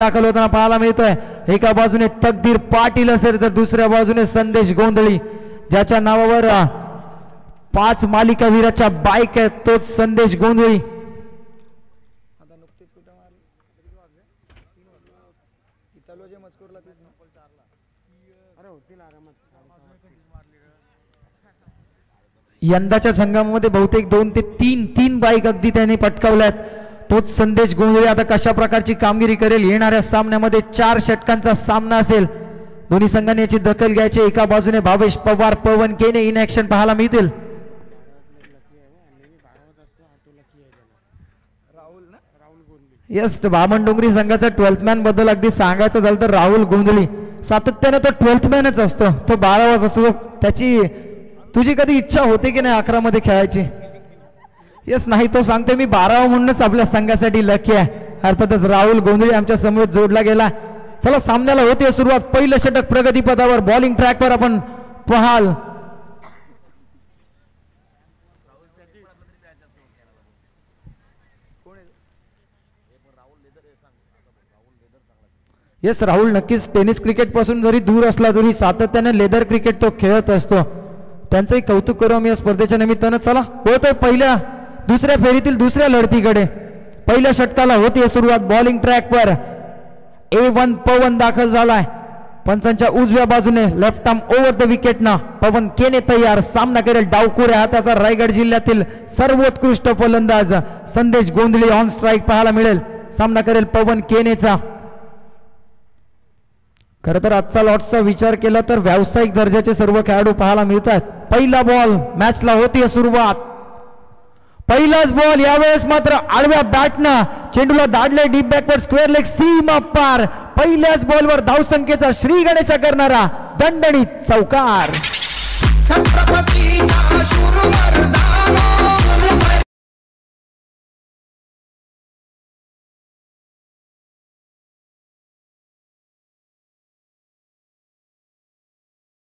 दाखल होताना पाहायला मिळतोय। एका बाजूने तकदीर पाटील असेल तर दुसऱ्या बाजूने संदेश गोंधळी, ज्याच्या नावावर 5 मालिकावीराच्या बाईक आहेत, तोच संदेश गोंधळी। यंदाच्या संघामध्ये बहुतेक 2 ते 3 बाईक अगदी त्याने पटकावल्यात, तोच संदेश गोंधळी। आता कशा प्रकारची कामगिरी करेल येणाऱ्या सामन्यामध्ये 4 षटकांचा सामना असेल, दोन्ही संघांनी याची दखल घ्यायची। एका बाजूने भावेश पवार, पवन केने इन ऍक्शन पाहायला मिळतील। यस, बामणडोंगरी संघाचा 12th मॅन बद्दल अगदी सांगायचं झालं तर राहुल गोंधळी सातत्याने तो 12th मॅनच असतो, तो 12वाच असतो। त्याची तुझी कधी इच्छा होते की नाही 11 मध्ये खेळायची? यस, नाही तो सांगते मी 12वा म्हणूनच आपल्या संघासाठी लकी आहे। अर्थातच राहुल गोंधळी आमच्या समोर जोडला गेला। चला सामन्याला होते सुरुवात। पहिलं षटक प्रगतीपथावर, बॉलिंग ट्रॅकवर आपण पाहाल। यस, राहुल नक्कीच टेनिस क्रिकेट पासून जरी दूर असला तरी सातत्याने लेदर क्रिकेट तो खेळत असतो, त्यांचंही कौतुक करू आम्ही या स्पर्धेच्या निमित्तानं। चला होतोय दुसऱ्या फेरीतील दुसऱ्या लढतीकडे। पहिल्या षटकाला होती सुरुवात। बॉलिंग ट्रॅकवर A1 पवन दाखल झालाय, पंचांच्या उजव्या बाजूने left arm over the wicket ना पवन केने तयार। सामना करेल डावखोऱ्या हाताचा रायगड जिल्ह्यातील सर्वोत्कृष्ट फलंदाज संदेश गोंधळी ऑन स्ट्राईक पाहायला मिळेल। सामना करेल पवन केनेचा। खरं तर आजचा लॉट्सचा विचार केला तर व्यावसायिक दर्जाचे सर्व खेळाडू पाहायला मिळतात। पहिला बॉल, मॅचला होती सुरुवात। पहिलाच बॉल, यावेळेस मात्र आडव्या बॅटनं चेंडूला दाडले डीप बॅकवर्ड स्क्वेअर लेग सीमा पार। पहिल्याच बॉलवर धावसंख्येचा श्री गणेशा करणारा दणदणीत चौकार।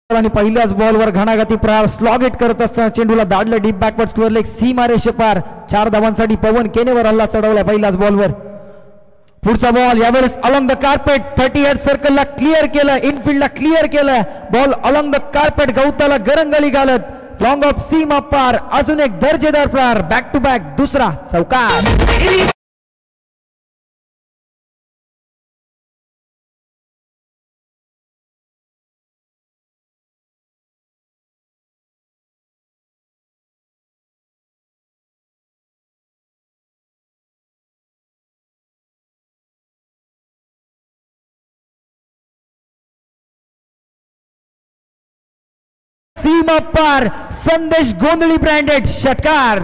आणि पहिल्याच बॉलवर घणाघाती प्रहार स्लॉग हिट करत असताना चेंडूला दाडलं डीप बॅकवर्ड स्क्वेअर लेग सीमा रेषेपार। 4 धावांसाठी पवन केनेवर हल्ला चढवलाय पहिल्याच बॉलवर। पुढचा बॉल, यावेळेस अलॉंग द कार्पेट 38 सर्कलला क्लिअर केलं, इनफिल्डला क्लिअर केलं। बॉल अलॉंग द कार्पेट गवताला गरंगली घालत लॉंग ऑफ सीमा पार। अजून एक दर्जेदार प्रहार, बॅक टू बॅक दुसरा चौकार। सीमा पार, संदेश गोंधळी ब्रँडेड षटकार।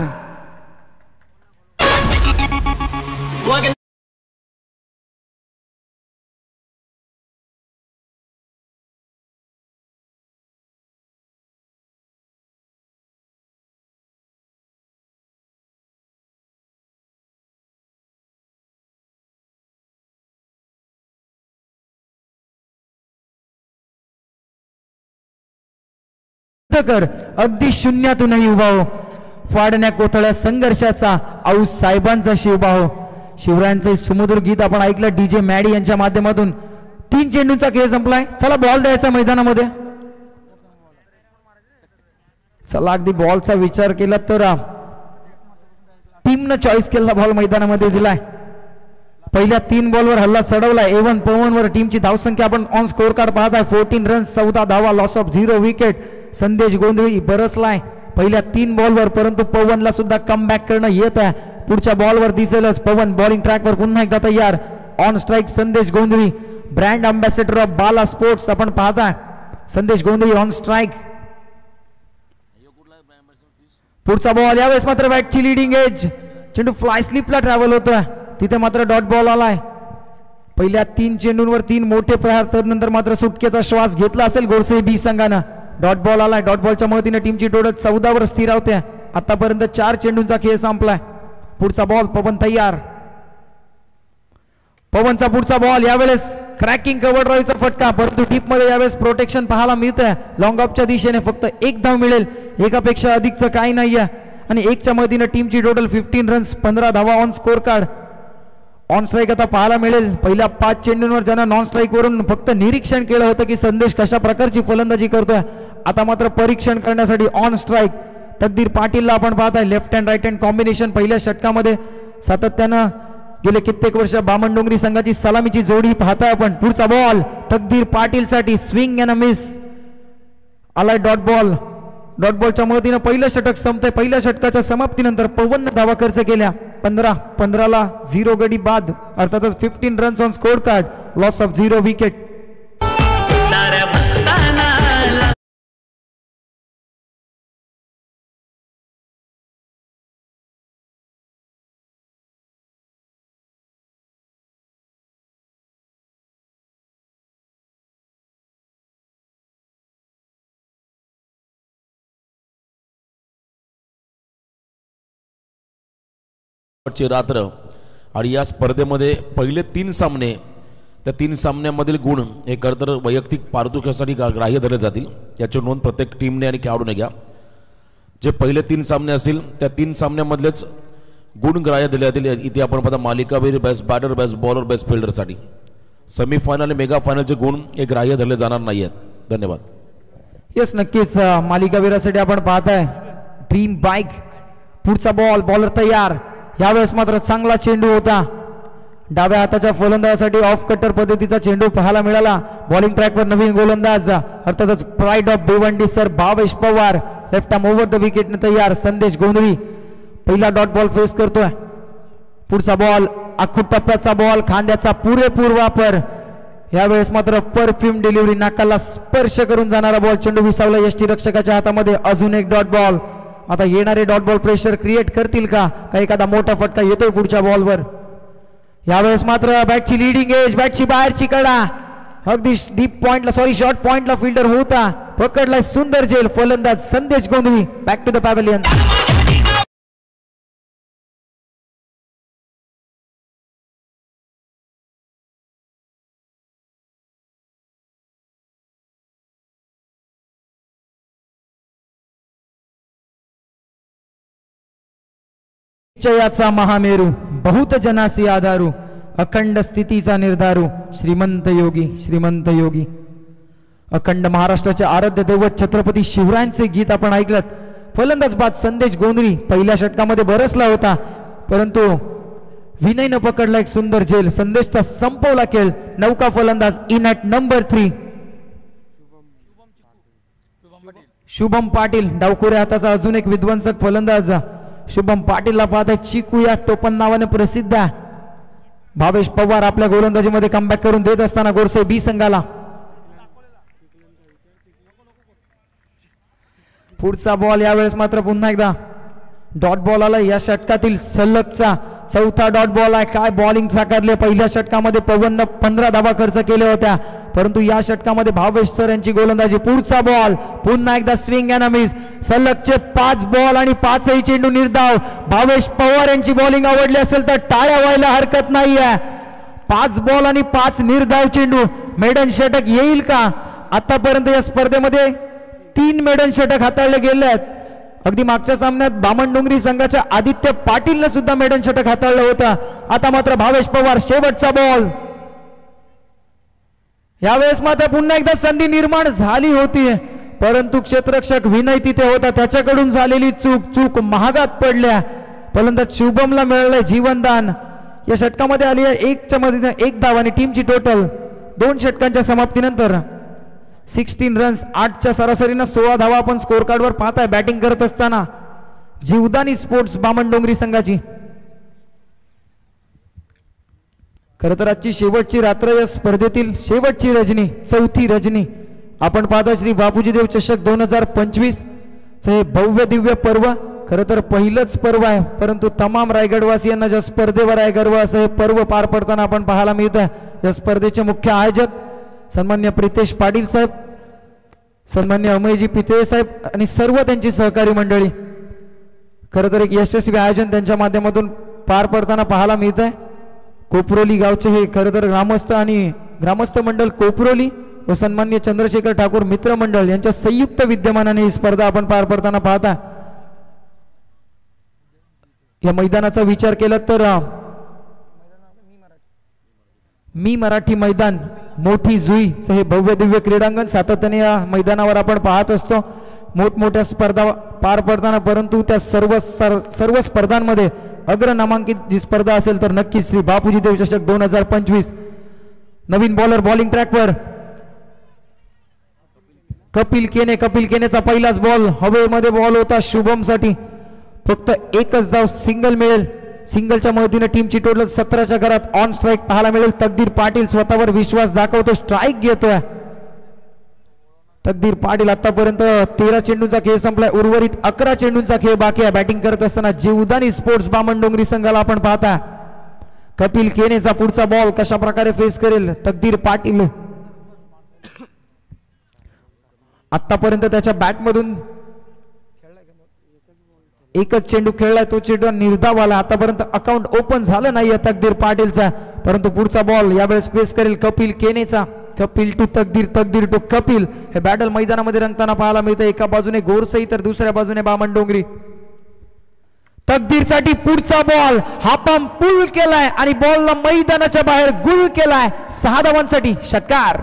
अगदी शून्यातूनही उभा हो, फाडण्या कोथळ्या संघर्षाचा आऊ साहेबांचा शिवबा हो। शिवरायांचे सुमधुर गीत आपण ऐकलं डीजे मॅडी यांच्या माध्यमातून। 3 चेंडूंचा खेळ संपलाय। चला बॉल द्यायचा मैदानामध्ये। चला अगदी बॉलचा विचार केला तर टीमनं चॉईस केलेला बॉल मैदानामध्ये दिलाय। पहिल्या 3 बॉलवर हल्ला चढवलाय। A1 पवनवर टीमची धावसंख्या आपण ऑन स्कोर कार्ड पाहताय 14 रन्स 14 धावा, लॉस ऑफ 0 विकेट। संदेश गोंधळी बरसलाय पहिल्या 3 बॉलवर, परंतु पवनला सुद्धा कमबॅक करणं येत आहे। पुढच्या बॉलवर दिसेलच पवन बॉलिंग ट्रॅकवर पुन्हा एकदा तयार। On strike Sandesh Gondhali, brand ambassador of Bala sports आपण पाहताय। संदेश गोंधळी ऑन स्ट्राईक। पुढचा बॉल, यावेळेस मात्र बॅटची लीडिंग एज, चेंडू फ्लाय स्लिपला ट्रॅव्हल होतोय, तिथे मात्र डॉट बॉल आलाय। पहिल्या 3 चेंडूंवर 3 मोठे प्रहार, तदनंतर मात्र सुटकेचा श्वास घेतला असेल गोडसे बी संघानं। डॉट बॉल आलाय, डॉट बॉलच्या मदतीने टीमची टोटल 14 वर स्थिरावते। आतापर्यंत 4 चेंडूंचा खेळ संपलाय। पुढचा बॉल, पवन तयार। पवनचा पुढचा बॉल, यावेळेस क्रॅकिंग कव्हर ड्राईव्हचा फटका, परंतु डीप मध्ये यावेळेस प्रोटेक्शन पाहायला मिळतंय। लॉंग ऑफच्या दिशेने फक्त 1 धाव मिळेल, एकापेक्षा अधिकचं काही नाहीये। आणि 1च्या मदतीने टीमची टोटल 15 रन्स 15 धावा on score card. On strike आता पाहायला मिळेल. पहिल्या 5 चेंडूंवर ज्यांना नॉन स्ट्राईक वरून फक्त निरीक्षण केलं होतं की संदेश कशा प्रकारची फलंदाजी करतोय, आता मात्र परीक्षण करण्यासाठी ऑन स्ट्राईक तकदीर पाटीलला आपण पाहताय. Left hand right hand combination पहिल्या षटकामध्ये सातत्यानं गेले कित्येक वर्ष बामणडोंगरी संघाची सलामीची जोडी पाहताय आपण. पुढचा बॉल तकदीर पाटील साठी स्विंग अँड अ मिस आलाय. डॉट बॉलच्या मदतीनं पहिलं षटक संपतंय. पहिल्या षटकाच्या समाप्तीनंतर पवन धावा खर्च केल्या. 15-15ला 0 गडी बाद, अर्थातच 15 runs on score card, loss of 0 wicket. रात्र आणि या स्पर्धेमध्ये पहिले 3 सामने, त्या 3 सामन्यामधील गुण हे खरं तर वैयक्तिक पारितोषिकासाठी ग्राह्य धरले जातील. याची नोंद प्रत्येक टीमने आणि खेळाडूने घ्या. जे पहिले 3 सामने असतील त्या 3 सामन्यामधलेच गुण ग्राह्य दिले जातील. इथे आपण पाहता मालिकावीर, best batter, best bowler, best फिल्डरसाठी. सेमीफायनल आणि मेगा फायनलचे गुण हे ग्राह्य धरले जाणार नाही आहेत. धन्यवाद. येस, नक्कीच मालिकावीरासाठी आपण पाहताय ड्रीम बाईक. पुढचा बॉल, बॉलर तयार. यावेळेस मात्र चांगला चेंडू होता. डाव्या हाताच्या फलंदाजासाठी ऑफ कटर पद्धतीचा चेंडू पाहायला मिळाला. बॉलिंग ट्रॅकवर नवीन गोलंदाज, अर्थातच pride of Bhiwandi sir Bhavesh Pawar. Left arm over the विकेटने तयार संदेश गोंधळी. पहिला डॉट बॉल फेस करतोय. पुढचा बॉल आखूट टप्प्याचा बॉल, खांद्याचा पुरेपूर वापर. यावेळेस मात्र परफ्यूम डिलिव्हरी, नाकाला स्पर्श करून जाणारा बॉल चेंडू विसावला यष्टीरक्षकाच्या हातामध्ये. अजून एक डॉट बॉल. आता येणारे डॉट बॉल प्रेशर क्रिएट करतील का एखादा मोठा फटका येतोय पुढच्या बॉलवर. यावेळेस मात्र बॅटची लीडिंग एज, बॅटची बाहेरची कडा, अगदी डीप पॉइंटला, सॉरी शॉर्ट पॉइंटला फिल्डर होता. पकडलाय सुंदर झेल फलंदाज Sandesh Gondhali. Back to the pavilion. निश्चयाचा महामेरू, बहुत जनासी आधारू, अखंड स्थितीचा निर्धारू, श्रीमंत योगी, श्रीमंत योगी. अखंड महाराष्ट्राचे आराध्य दैवत छत्रपती शिवरायांचे गीत आपण ऐकलत. फलंदाज बाद संदेश गोंधळी पहिल्या षटकामध्ये बरसला होता, परंतु विनयनं पकडला एक सुंदर झेल. संदेशचा संपवला खेळ. नौका फलंदाज in at number 3 Shubham Patil. डावखोऱ्या हाताचा अजून एक विध्वंसक फलंदाज शुभम पाटीलला पाहता. चिकू या टोपण नावाने प्रसिद्ध आहे. भावेश पवार आपल्या गोलंदाजीमध्ये कमबॅक करून देत असताना गोरसे बी संघाला. पुढचा बॉल यावेळेस मात्र पुन्हा एकदा डॉट बॉल आला. या षटकातील सलगचा 4था डॉट बॉल आहे. काय बॉलिंग साकारली. पहिल्या षटकामध्ये पवननं 15 धावा खर्च केल्या होत्या, परंतु या षटकामध्ये भावेश सर यांची गोलंदाजी. पुढचा बॉल पुन्हा एकदा स्विंग अँड अ मिस. सलगचे 5 बॉल आणि 5ही चेंडू निर्धाव. भावेश पवार यांची बॉलिंग आवडली असेल तर टाळ्या व्हायला हरकत नाहीये. 5 बॉल आणि 5 निर्धाव चेंडू. मेडन षटक येईल का? आतापर्यंत या स्पर्धेमध्ये 3 मेडन षटक हाताळले गेले आहेत. अगदी मागच्या सामन्यात बामणडोंगरी संघाच्या आदित्य पाटीलने सुद्धा मेडन षटक हाताळलं होतं. आता मात्र भावेश पवार. शेवटचा बॉल. यावेळेस मात्र पुन्हा एकदा संधी निर्माण झाली होती, परंतु क्षेत्ररक्षक विनय तिथे होता. त्याच्याकडून झालेली चूक महागात पडल्या. फलंदाज शुभमला मिळालंय जीवनदान. या षटकामध्ये आली आहे 1च्या मदतीने 1 धाव आणि टीमची टोटल 2 षटकांच्या समाप्तीनंतर 16 रन्स. 8च्या सरासरीनं 16 धावा आपण स्कोर कार्डवर पाहताय. बॅटिंग करत असताना जीवदानी स्पोर्ट्स बामणडोंगरी संघाची. खरं तर आजची शेवटची रात्र, या स्पर्धेतील शेवटची रजनी, 4थी रजनी. आपण पाहता श्री बापूजी देव चषक 2025 हे भव्य दिव्य पर्व. खरं तर पहिलंच पर्व आहे, परंतु तमाम रायगडवासियांना ज्या स्पर्धेवर आहे गर्व असं हे पर्व पार पडताना आपण पाहायला मिळत आहे. या स्पर्धेचे मुख्य आयोजक सन्मान्य प्रितेश पाटील साहेब, सन्मान्य अमयजी पितळे साहेब आणि सर्व त्यांची सहकारी मंडळी. खरं तर एक यशस्वी आयोजन त्यांच्या माध्यमातून पार पडताना पाहायला मिळत आहे. कोपरोली गावचे हे खरं तर ग्रामस्थ मंडळ कोपरोली व सन्मान्य चंद्रशेखर ठाकूर मित्र मंडळ यांच्या संयुक्त विद्यमानाने ही स्पर्धा आपण पार पडताना पाहता. या मैदानाचा विचार केला तर मी मराठी मैदान मोठी जुईचं हे भव्य दिव्य क्रीडांगण सातत्याने या मैदानावर आपण पाहत असतो. मोठमोठ्या स्पर्धा पार पडताना, परंतु त्या सर्व स्पर्धांमध्ये अग्र नामांकित जी स्पर्धा असेल तर नक्कीच श्री बापूजी देव चषक 2025. नवीन बॉलर बॉलिंग ट्रॅकवर कपिल केनेचा पहिलाच बॉल हवेमध्ये बॉल होता शुभम साठी. फक्त एकच धाव सिंगल मिळेल. सिंगलच्या मदतीने टीमची टोटल 17च्या घरात ऑन स्ट्राईक पाहायला मिळेल. तकदीर पाटील स्वतःवर विश्वास दाखवतो, स्ट्राईक घेतोय. तकदीर पाटील आतापर्यंत 13 चेंडूंचा खेळ संपलाय. उर्वरित 11 चेंडूंचा खेळ बाकी आहे. बॅटिंग करत असताना जीवदानी स्पोर्ट्स बामणडोंगरी संघाला आपण पाहता. कपिल केनेचा पुढचा बॉल कशा प्रकारे फेस करेल तकदीर पाटील. आतापर्यंत त्याच्या बॅटमधून एकच चेंडू खेळलाय, तो चेंडू निर्धाव आला. आतापर्यंत अकाउंट ओपन झालं नाहीये तकदीर पाटीलचा, परंतु पुढचा बॉल यावेळेस फेस करेल कपिल केनेचा. कपिल टू तकदीर, तकदीर टू कपिल हे बॅटल मैदानामध्ये रंगताना पाहायला मिळतं. एका बाजूने गोरसई तर दुसऱ्या बाजूने बामणडोंगरी. तकदीरसाठी पुढचा बॉल हा पंप पुल केलाय आणि बॉलला मैदानाच्या बाहेर गुल केलाय. 6 धावांसाठी षटकार.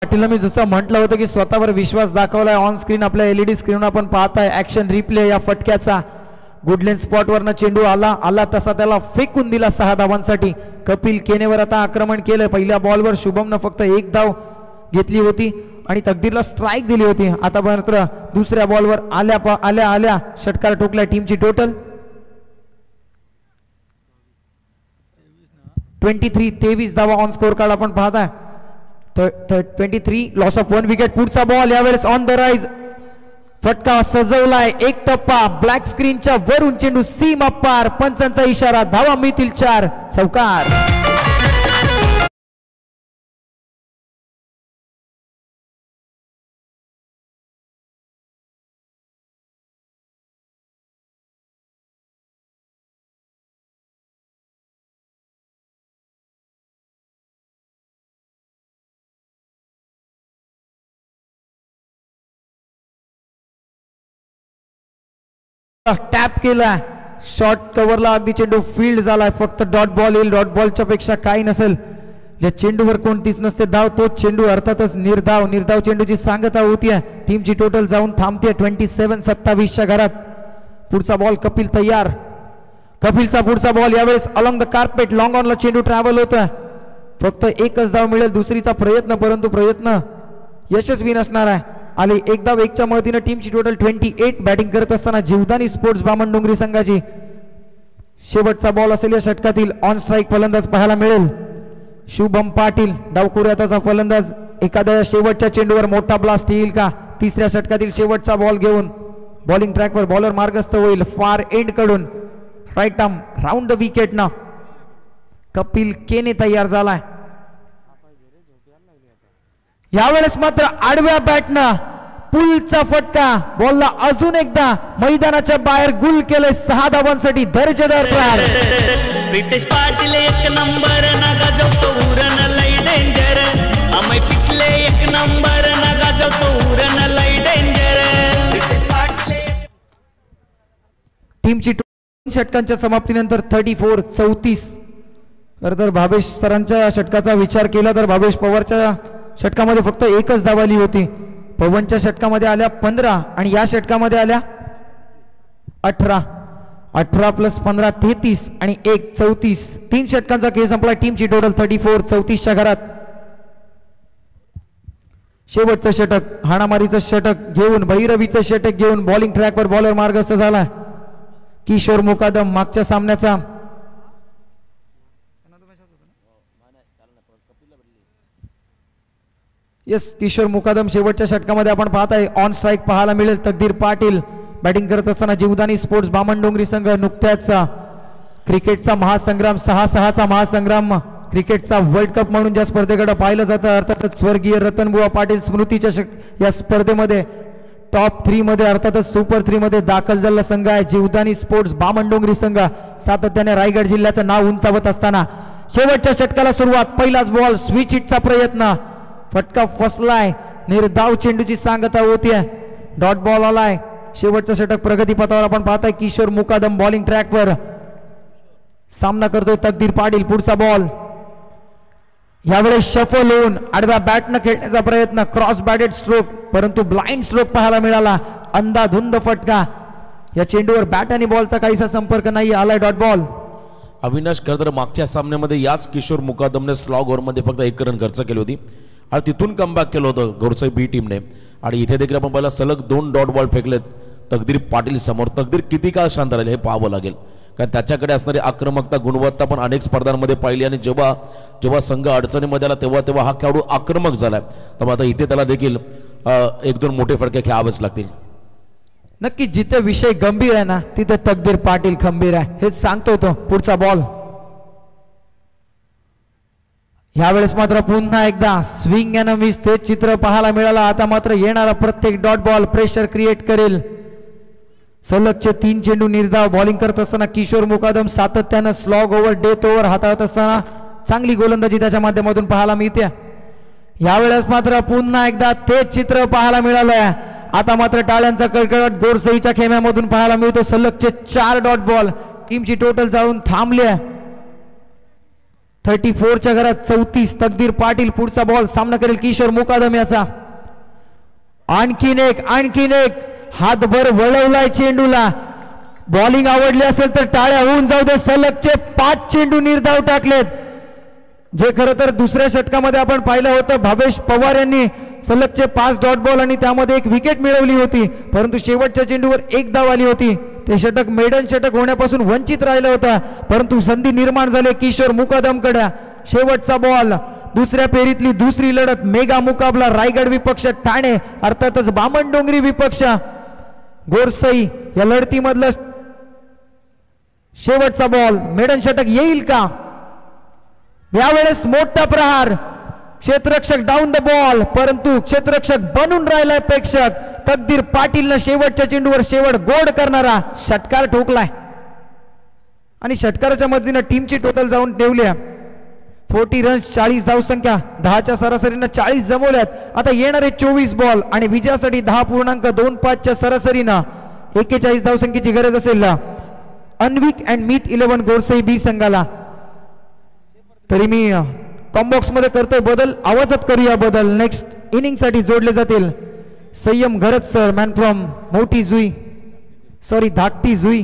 पाटीलला मी जसं म्हटलं होतं की स्वतःवर विश्वास दाखवलाय. ऑन स्क्रीन आपल्या LED स्क्रीनवर आपण पाहताय ऍक्शन रिप्ले या फटक्याचा. गुडलेन स्पॉट वरनं चेंडू आला तसा त्याला फेकून दिला 6 धावांसाठी. कपिल केनेवर आता आक्रमण केलं. पहिल्या बॉलवर शुभमनं फक्त 1 धाव घेतली होती आणि तकदीरला स्ट्राईक दिली होती. आता मात्र दुसऱ्या बॉलवर आल्या षटकार ठोकला. टीमची टोटल 23 धावा ऑन स्कोर कार्ड आपण पाहताय. 23 लॉस ऑफ 1 विकेट. पुढचा बॉल यावेळेस ऑन द राईज. फटका सजवलाय. एक टप्पा ब्लॅक स्क्रीनच्या वरून चेंडू सीम अप्पार. पंचांचा इशारा. धावा मिळतील 4. चौकार. टॅप केला. शॉर्ट कव्हरला अगदी चेंडू फील्ड झालाय. फक्त डॉट बॉल येईल. डॉट बॉलच्या पेक्षा काही नसेल. ज्या चेंडूवर कोणतीच नसते धाव तोच चेंडू अर्थातच निर्धाव चेंडूची सांगता होतीये. टीमची टोटल जाऊन थांबते 27-27च्या घरात. पुढचा बॉल कपिल तयार. कपिलचा पुढचा बॉल यावेळेस अलॉंग द कार्पेट लॉंग ऑनला चेंडू ट्रॅव्हल होतोय. फक्त एकच धाव मिळेल. दुसरीचा प्रयत्न, परंतु प्रयत्न यशस्वी नसणार आहे. आले 1 धाव 1च्या मदतीने टीमची टोटल 28. बॅटिंग करत असताना जीवदानी स्पोर्ट्स बामणडोंगरी संघाची शेवटचा बॉल असेल या षटकातील. ऑन स्ट्राईक फलंदाज पाहायला मिळेल शुभम पाटील. डावखुऱ्याचा फलंदाज. एखाद्या शेवटच्या चेंडूवर मोठा ब्लास्ट येईल का? तिसऱ्या षटकातील शेवटचा बॉल घेऊन बॉलिंग ट्रॅकवर बॉलर मार्गस्थ होईल. फार एंड कडून right arm round the wicket ना कपिल केने तयार झालाय. यावेळेस मात्र आडव्या बॅटनं पुलचा फटका. बॉलला अजून एकदा मैदानाच्या बाहेर गुल केले. 6 धावांसाठी दर्जेदार प्रहार. ब्रिटिश पाटील 1 नंबर ना गाजवतो उरण लई डेंजर. आम्ही पिकले 1 नंबर ना गाजवतो उरण लई डेंजर. ब्रिटिश पाटील. टीमची षटकांच्या समाप्तीनंतर 34-34. तर भावेश सरांच्या षटकाचा विचार केला तर भावेश पवारच्या षटकामध्ये फक्त एकच धाव आली होती. पवनच्या षटकामध्ये आल्या 15 आणि या षटकामध्ये आल्या 18. 18 + 15 33 आणि 1 34. 3 षटकांचा खेळ संपला. टीमची टोटल 34-34च्या घरात. शेवटचं षटक हाणामारीचं षटक घेऊन भैरवीचं षटक घेऊन बॉलिंग ट्रॅकवर बॉलर मार्गस्थ झाला किशोर मुकादम. मागच्या सामन्याचा किशोर मुकादम. शेवटच्या षटकामध्ये आपण पाहताय ऑन स्ट्राईक पाहायला मिळेल तकदीर पाटील. बॅटिंग करत असताना जीवदानी स्पोर्ट्स बामणडोंगरी संघ. नुकत्याच क्रिकेटचा महासंग्राम 6-6चा महासंग्राम क्रिकेटचा वर्ल्ड कप म्हणून ज्या स्पर्धेकडे पाहिलं जातं अर्थातच स्वर्गीय रतनबुवा पाटील स्मृती चषक या स्पर्धेमध्ये टॉप 3 मध्ये अर्थातच सुपर 3 मध्ये दाखल झालेला संघ आहे जीवदानी स्पोर्ट्स बामणडोंगरी संघ. सातत्याने रायगड जिल्ह्याचं नाव उंचावत असताना शेवटच्या षटकाला सुरुवात. पहिलाच बॉल स्विच हिटचा प्रयत्न. फटका फसलाय. निर्धाव चेंडूची सांगता होतीये. डॉट बॉल आलाय. शेवटचा षटक प्रगतीपथावर आपण पाहताय. किशोर मुकादम बॉलिंग ट्रॅकवर सामना करतोय तकदीर पाटील. पुढचा बॉल यावेळेस शफल होऊन आडव्या बॅटनं खेळण्याचा प्रयत्न. क्रॉस बॅटेड स्ट्रोक परंतु ब्लाइंड स्ट्रोक पाहायला मिळाला. अंधाधुंद फटका. या चेंडूवर बॅट आणि बॉलचा काहीसा संपर्क नाही. आलाय डॉट बॉल. अविनाश खरं तर मागच्या सामन्यामध्ये याच किशोर मुकादमने स्लॉग ओव्हरमध्ये फक्त 1 रन खर्च केली होती आणि तिथून कमबॅक केलं होतं गोरसाई बी टीमने. आणि इथे देखील आपण पहिला सलग 2 डॉट बॉल फेकलेत तकदीर पाटील समोर. तकदीर किती काळ शांत राहील हे पाहावं लागेल, कारण त्याच्याकडे असणारी आक्रमकता गुणवत्ता पण अनेक स्पर्धांमध्ये पाहिली आणि जेव्हा जेव्हा संघ अडचणीमध्ये आला तेव्हा हा खेळाडू आक्रमक झालाय. तर आता इथे त्याला देखील 1-2 मोठे फटके खेळावेच लागतील. नक्की जिथे विषय गंभीर आहे ना तिथे तकदीर पाटील खंबीर आहे हेच सांगतो तो. पुढचा बॉल यावेळेस मात्र पुन्हा एकदा स्विंग अँड मिस ते चित्र पाहायला मिळालं. आता मात्र येणारा प्रत्येक डॉट बॉल प्रेशर क्रिएट करेल. सलगचे 3 चेंडू निर्धाव बॉलिंग करत असताना किशोर मुकादम सातत्यानं स्लॉग ओव्हर डेथ ओव्हर हाताळत असताना चांगली गोलंदाजी त्याच्या माध्यमातून पाहायला मिळते. यावेळेस मात्र पुन्हा एकदा तेच चित्र पाहायला मिळालंय. आता मात्र टाळ्यांचा कडकडाट गोरसईच्या खेम्यामधून पाहायला मिळतो. सलगचे 4 डॉट बॉल टीमची टोटल जाऊन थांबली आहे. 34च्या घरात 34. तकदीर पाटील पुढचा बॉल सामना करेल किशोर मुकादम याचा. आणखीन एक हातभर वळवलाय चेंडूला. बॉलिंग आवडली असेल तर टाळ्या होऊन जाऊ दे. सलगचे 5 चेंडू निर्धाव टाकलेत, जे खरं तर दुसऱ्या षटकामध्ये आपण पाहिलं होतं. भावेश पवार यांनी सलगचे 5 डॉट बॉल आणि त्यामध्ये 1 विकेट मिळवली होती, परंतु शेवटच्या चेंडूवर 1 धाव आली होती. ते षटक मेडन षटक होण्यापासून वंचित राहिलं होतं, परंतु संधी निर्माण झाली किशोर मुकादमकडे. शेवटचा बॉल दुसऱ्या फेरीतली दुसरी लढत. मेगा मुकाबला रायगड विपक्ष ठाणे, अर्थातच बामणडोंगरी विपक्ष गोरसई. या लढतीमधलं शेवटचा बॉल मेडन षटक येईल का? यावेळेस मोठा प्रहार. क्षेत्ररक्षक डाऊन द बॉल, परंतु क्षेत्ररक्षक बनून राहिलाय प्रेक्षक. तकदीर पाटीलनं शेवटच्या चेंडूवर शेवट गोड करणारा षटकार ठोकलाय आणि षटकाराच्या मदतीनं टीमची टोटल जाऊन ठेवली. 40 रन्स 40 धावसंख्या 10च्या सरासरीनं 40 जमवल्यात. आता येणारे 24 बॉल आणि विजयासाठी 10.25च्या सरासरीनं 41 धावसंख्येची गरज असेल अनविक अँड मीत 11 गोरसई बी संघाला. तरी मी कॉम्बॉक्स मध्ये करतोय बदल, आवाजात करूया बदल. नेक्स्ट इनिंग साठी जोडले जातील संयम घरत सर, मॅन फ्रॉम मोठी जुई, सॉरी धाकटी जुई.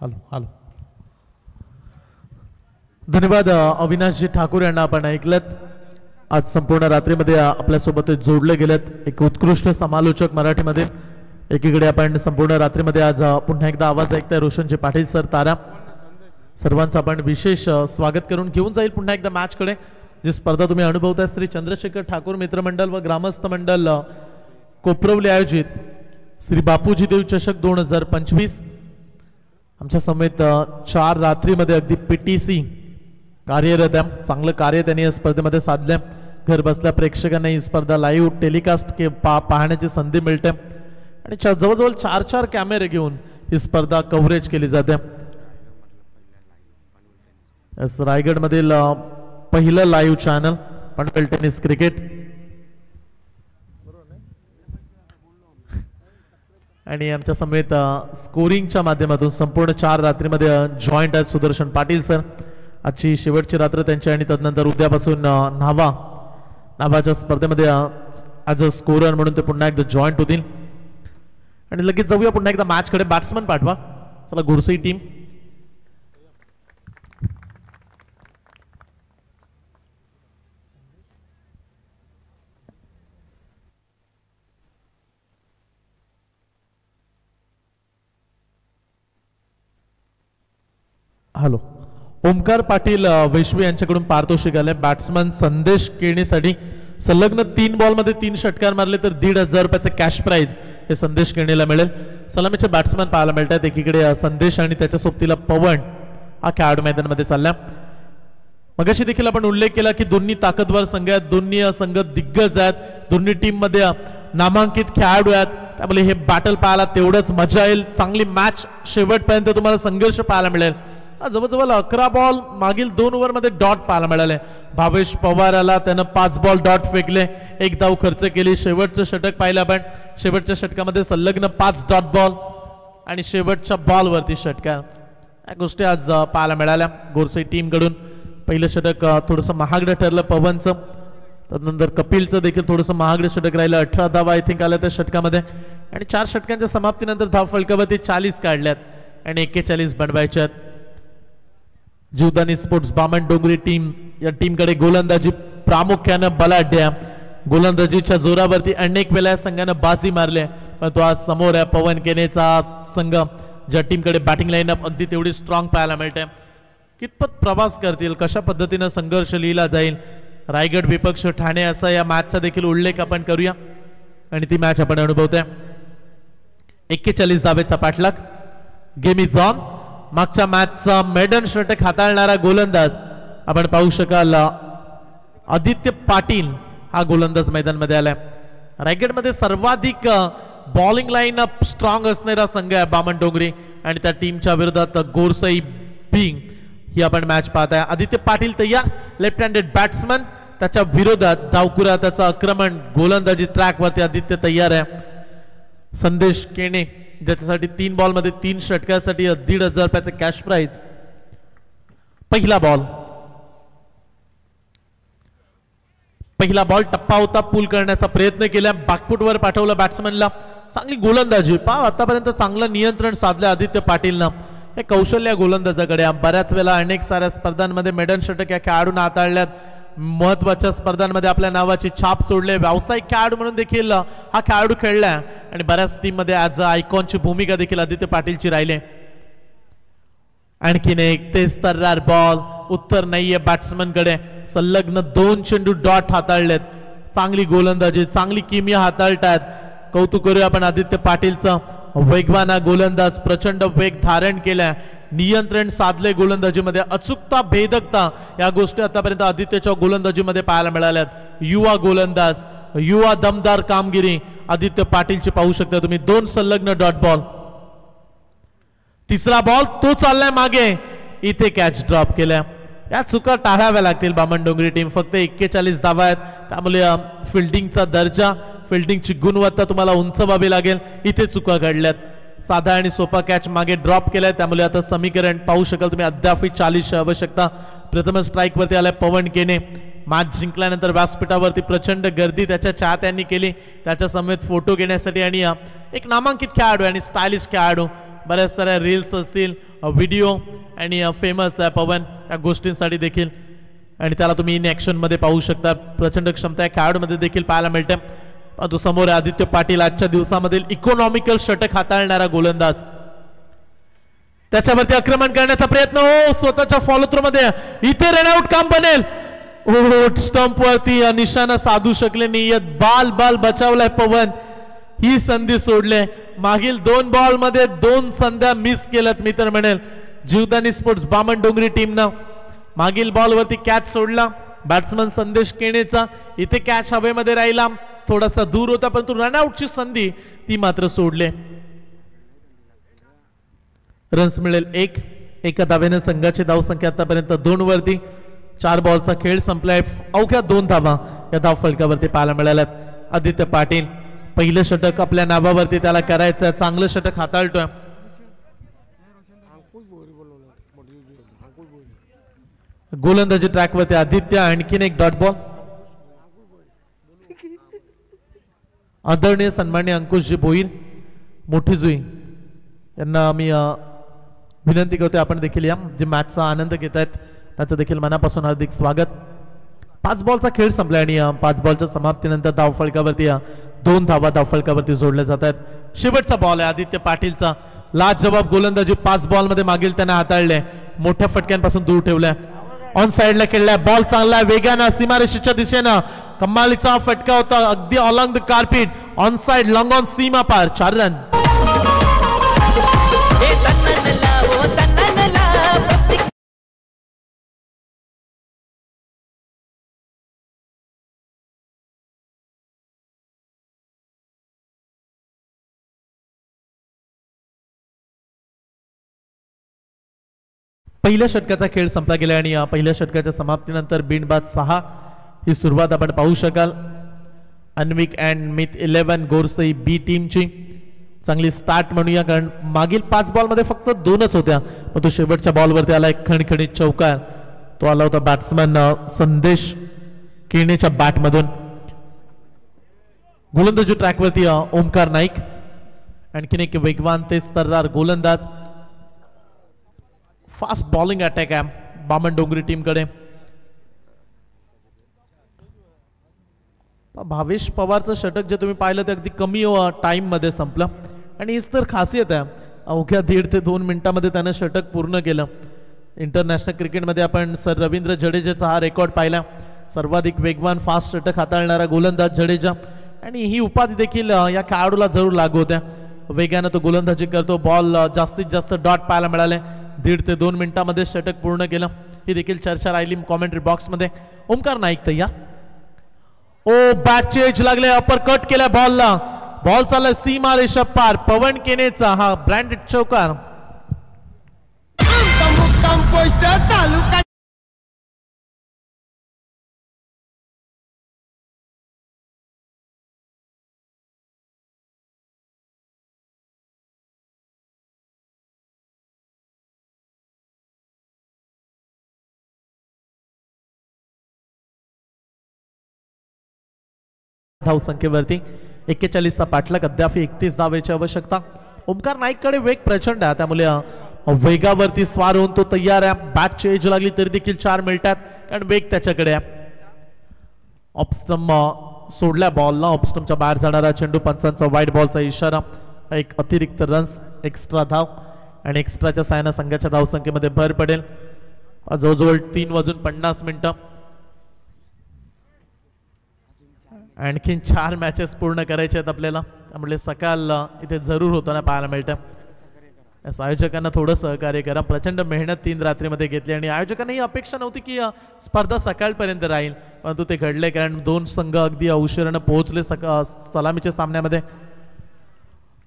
हॅलो. धन्यवाद अविनाशजी ठाकूर यांना आपण ऐकलत. आज संपूर्ण रात्रीमध्ये आपल्यासोबत जोडले गेलेत. एक उत्कृष्ट समालोचक मराठीमध्ये. एकीकडे आपण संपूर्ण रात्रीमध्ये आज पुन्हा एकदा आवाज ऐकताय रोशनजी पाटील सर, तारा सर्वांचं आपण विशेष स्वागत करून घेऊन जाईल पुन्हा एकदा मॅचकडे. जी स्पर्धा तुम्ही अनुभवताय श्री चंद्रशेखर ठाकूर मित्रमंडळ व ग्रामस्थ मंडळ कोपरवली आयोजित श्री बापूजी देव चषक 2025. आमच्या समेत 4 रात्रीमध्ये अगदी PTC कार्यरत आहे. चांगलं कार्य त्यांनी या स्पर्धेमध्ये साधलं. घर बसल्या प्रेक्षकांना ही स्पर्धा लाईव्ह टेलिकास्ट पाहण्याची संधी मिळते आणि जवळजवळ 4 कॅमेरे घेऊन ही स्पर्धा कव्हरेज केली जाते. रायगडमधील पहिलं live channel Panvel tennis cricket. आणि आमच्या समेत स्कोरिंगच्या माध्यमातून संपूर्ण 4 रात्रीमध्ये जॉईंट आहेत सुदर्शन पाटील सर. आजची शेवटची रात्र त्यांची आणि तदनंतर उद्यापासून नावाच्या स्पर्धेमध्ये ॲज अ स्कोरर म्हणून ते पुन्हा एकदा जॉईंट होतील. आणि लगेच जाऊया पुन्हा एकदा मॅचकडे. बॅट्समन पाठवा. चला गोरसई टीम. हॅलो. ओमकार पाटील वैश्वी यांच्याकडून पारितोषिक आले. बॅट्समन संदेश केणेसाठी सलग्न 3 बॉलमध्ये 3 षटकार मारले तर 1,500 रुपयाचे कॅश प्राइज हे संदेश केणेला मिळेल. सलामीचे बॅट्समन पाहायला मिळतात. एकीकडे संदेश आणि त्याच्या सोबतीला पवन हा खेळाडू मैदानामध्ये चालला. मगाशी देखील आपण उल्लेख केला की दोन्ही ताकदवर संघ आहेत, दोन्ही संघ दिग्गज आहेत, दोन्ही टीम मध्ये नामांकित खेळाडू आहेत. त्यामुळे हे बॅटल पाहायला तेवढंच मजा येईल. चांगली मॅच शेवटपर्यंत तुम्हाला संघर्ष पाहायला मिळेल. जवळजवळ 11 बॉल मागील 2 ओव्हरमध्ये डॉट पाहायला मिळाले. भावेश पवाराला त्यानं 5 बॉल डॉट फेकले, 1 धाव खर्च केली. शेवटचं षटक पाहिलं आपण. शेवटच्या षटकामध्ये सलग्न 5 डॉट बॉल आणि शेवटच्या बॉलवरती षटकार. या गोष्टी आज पाहायला मिळाल्या गोरसई टीम कडून. पहिलं षटक थोडंसं महागडं ठरलं पवनचं. त्यानंतर कपिलचं देखील थोडंसं महागडं षटक राहिलं. 18 धावा आय थिंक आल्या त्या षटकामध्ये. आणि 4 षटकांच्या समाप्तीनंतर धाव फलकावरती 40 काढल्यात आणि 41 बनवायच्यात. जीवदानी स्पोर्ट्स बामण डोंगरी टीम या टीमकडे गोलंदाजी प्रामुख्यानं बलाढ्य. गोलंदाजीच्या जोरावरती अनेक वेळा संघानं बाजी मारले. पण तो आज समोर आहे पवन केनेचा संघ, ज्या टीमकडे बॅटिंग लाईनअप अगदी तेवढी स्ट्रॉंग पाहायला मिळते. कितपत प्रवास करतील, कशा पद्धतीनं संघर्ष लिहिला जाईल. रायगड विपक्ष ठाणे असा या मॅचचा देखील उल्लेख आपण करूया आणि ती मॅच आपण अनुभवतोय. 41 धावेचा पाठलाग. Game is on. मागच्या मॅचचा मेडन षटक हाताळणारा गोलंदाज आपण पाहू शकाल आदित्य पाटील हा गोलंदाज मैदानामध्ये आलाय. रायगडमध्ये सर्वाधिक बॉलिंग लाईन अप स्ट्रॉंग असणारा संघ आहे बामण डोंगरी आणि त्या टीमच्या विरोधात गोरसई बिंग ही आपण मॅच पाहताय. आदित्य पाटील तयार, लेफ्ट हँडेड बॅट्समन. त्याच्या विरोधात धावकुरा त्याचं आक्रमण गोलंदाजी ट्रॅक वरती आदित्य तयार आहे. संदेश केणे ज्याच्यासाठी 3 बॉलमध्ये 3 षटकासाठी 1,500 रुपयाचे कॅश प्राइज. पहिला बॉल टप्पा होता. पूल करण्याचा प्रयत्न केला, बॅकफुटवर पाठवलं बॅट्समनला. चांगली गोलंदाजी पहा. आतापर्यंत चांगलं नियंत्रण साधलं आदित्य पाटीलनं. हे कौशल्य गोलंदाजाकडे. बऱ्याच वेळा अनेक साऱ्या स्पर्धांमध्ये मेडन षटक या खेळाडूंना हाताळल्यात. महत्वाच्या स्पर्धांमध्ये आपल्या नावाची छाप सोडले. व्यावसायिक खेळाडू म्हणून देखील हा खेळाडू खेळलाय आणि बऱ्याच टीम मध्ये ॲज अ आयकॉनची भूमिका देखील आदित्य पाटीलची राहिली. आणखीन एक तेज तर्रार बॉल. उत्तर नाहीये बॅट्समन कडे. सलग्न 2 चेंडू डॉट हाताळलेत. चांगली गोलंदाजी, चांगली किमिया हाताळतात. कौतुक करूया आपण आदित्य पाटीलचं. वेगवान गोलंदाज, प्रचंड वेग धारण केलाय, नियंत्रण साधले गोलंदाजीमध्ये. अचूकता, भेदकता या गोष्टी आतापर्यंत आदित्यच्या गोलंदाजीमध्ये पाहायला मिळाल्यात. युवा गोलंदाज, युवा दमदार कामगिरी आदित्य पाटीलची पाहू शकता तुम्ही. 2 सलग्न डॉट बॉल. तिसरा बॉल तो चाललाय मागे, इथे कॅच ड्रॉप केल्या. या चुका टाळाव्या लागतील बामण डोंगरी टीम. फक्त 41 धावा आहेत. त्यामुळे फिल्डिंगचा दर्जा, फिल्डिंगची गुणवत्ता तुम्हाला उंचवावी लागेल. इथे चुका घडल्यात. साधा आणि सोपा कॅच मागे ड्रॉप केलाय. त्यामुळे आता समीकरण पाहू शकाल तुम्ही. अद्याप 40ची आवश्यकता. प्रथम स्ट्राईक वरती आलाय पवन केने. मॅच जिंकल्यानंतर व्यासपीठावरती प्रचंड गर्दी त्याच्या चाहत्यांनी केली. त्याच्या समेत फोटो घेण्यासाठी. आणि एक नामांकित खेळाडू आणि स्टायलिश खेळाडू. बऱ्याच साऱ्या रील्स असतील, व्हिडिओ आणि फेमस आहे पवन या गोष्टींसाठी देखील. आणि त्याला तुम्ही इन ऍक्शन मध्ये पाहू शकता. प्रचंड क्षमता या खेळाडूमध्ये देखील पाहायला मिळते. तो समोर आदित्य पाटील, आजच्या दिवसामधील इकॉनॉमिकल षटक हाताळणारा गोलंदाज. त्याच्यावरती आक्रमण करण्याचा प्रयत्न. हो, स्वतःच्या फॉलो थ्रू मध्ये इथे रनआउट काम बनेल. स्टंप वरती निशाणा साधू शकले नाही. बाल बचावलाय पवन. ही संधी सोडले. मागील 2 बॉल मध्ये 2 संध्या मिस केल्यात मी तर म्हणेल जीवदानी स्पोर्ट्स बामण डोंगरी टीमनं. मागील बॉल वरती कॅच सोडला बॅट्समन संदेश केणेचा. इथे कॅच हवेमध्ये राहिला, थोडासा दूर होता, परंतु रनआउटची संधी ती मात्र सोडले. रन्स मिळेल 1. एका धावेने संघाची धावसंख्या आतापर्यंत 2 वरती. 4 बॉलचा खेळ संपलाय. अवघ्या 2 धावा या धाव फलकावरती पाहायला मिळाल्यात. आदित्य पाटील पहिलं षटक आपल्या नावावरती त्याला करायचं, चांगलं षटक हाताळतोय. गोलंदाजी ट्रॅकवरती आदित्य, आणखीन एक डॉट बॉल. आदरणीय सन्माननीय अंकुशजी भोईर, मोठी जुई यांना मी विनंती करतोय आपण देखील या जे मॅचचा आनंद घेत आहेत त्याचं देखील मनापासून हार्दिक स्वागत. 5 बॉलचा खेळ संपला आणि 5 बॉलच्या समाप्तीनंतर धावफलकावरती 2 धावा धावफलकावरती जोडल्या जात आहेत. शेवटचा बॉल आहे आदित्य पाटीलचा. लाजवाब गोलंदाजी 5 बॉल मध्ये मागील त्यांना हाताळले, मोठ्या फटक्यांपासून दूर ठेवल्या. ऑन साइडला खेळलाय, बॉल चांगला वेगानं सीमारेषेच्या दिशेनं कमालीचा फटका होता, अगदी along the carpet, on side, long on सीमा पार. 4 रन. पहिल्या षटकाचा खेळ संपला गेला आणि पहिल्या षटकाच्या समाप्तीनंतर बिनबाद 6 ही सुरुवात आपण पाहू शकाल. अन्विक अँड मिथ 11 गोरसई बी टीमची चांगली स्टार्ट म्हणूया, कारण मागील 5 बॉल मध्ये फक्त 2च होत्या, पण तो शेवटच्या बॉलवरती आला एक खणखणीत चौकार. तो आला होता बॅट्समन संदेश किरणेच्या बॅटमधून. गोलंदाजी ट्रॅकवरती ओमकार नाईक, आणखीन एक वेगवान तेज तर्रार गोलंदाज. फास्ट बॉलिंग अटॅक आहे बामणडोंगरी टीमकडे. भावेश पवारचं षटक जे तुम्ही पाहिलं ते अगदी कमी टाइम मध्ये संपलं आणि हीच तर खासियत आहे. अवघ्या 1.5 ते 2 मिनिटांमध्ये त्यानं षटक पूर्ण केलं. इंटरनॅशनल क्रिकेटमध्ये आपण सर रवींद्र जडेजाचा हा रेकॉर्ड पाहिला, सर्वाधिक वेगवान फास्ट षटक हाताळणारा गोलंदाज जडेजा, आणि ही उपाधी देखील या खेळाडूला जरूर लागू होत्या. वेगानं तो गोलंदाजी करतो, बॉल जास्तीत जास्त डॉट पाहायला मिळाले. 1.5 ते 2 मिनिटांमध्ये षटक पूर्ण केलं, ही देखील चर्चा राहिली कॉमेंट्री बॉक्स मध्ये. ओमकार नाईक तयार. ओ बॅटची एज लागले, अपर कट केल्या बॉलला, बॉल चालला सीमा रेषा पार. पवन केनेचा हा ब्रँडेड चौकार. धावसंख्येवरती 41चा पाठलाग, अद्याप 31 धावेची आवश्यकता. ओमकार नाईक कडे वेग प्रचंड आहे, त्यामुळे वेगावरती स्वार होऊन तो तयार आहे. बॅटची एज लागली तरी देखील 4 मिळतात, कारण वेग त्याच्याकडे आहे. ऑफस्टम सोडल्या बॉलला, ऑफस्टमच्या बाहेर जाणारा चेंडू, पंचांचा वाईट बॉलचा इशारा, एक अतिरिक्त रन्स, एक्स्ट्रा धाव आणि एक्स्ट्राच्या साहाय्याने संघाच्या धावसंख्येमध्ये भर पडेल. जवळजवळ 3:50 मिनिटं. आणखीन 4 मॅचेस पूर्ण करायचे आहेत आपल्याला, त्यामुळे सकाळ इथे जरूर होताना पाहायला मिळतं. आयोजकांना थोडं सहकार्य करा. प्रचंड मेहनत 3 रात्रीमध्ये घेतली आणि आयोजकांना ही अपेक्षा नव्हती की स्पर्धा सकाळपर्यंत राहील, परंतु ते घडले, कारण 2 संघ अगदी उशिराने पोहोचले सलामीच्या सामन्यामध्ये.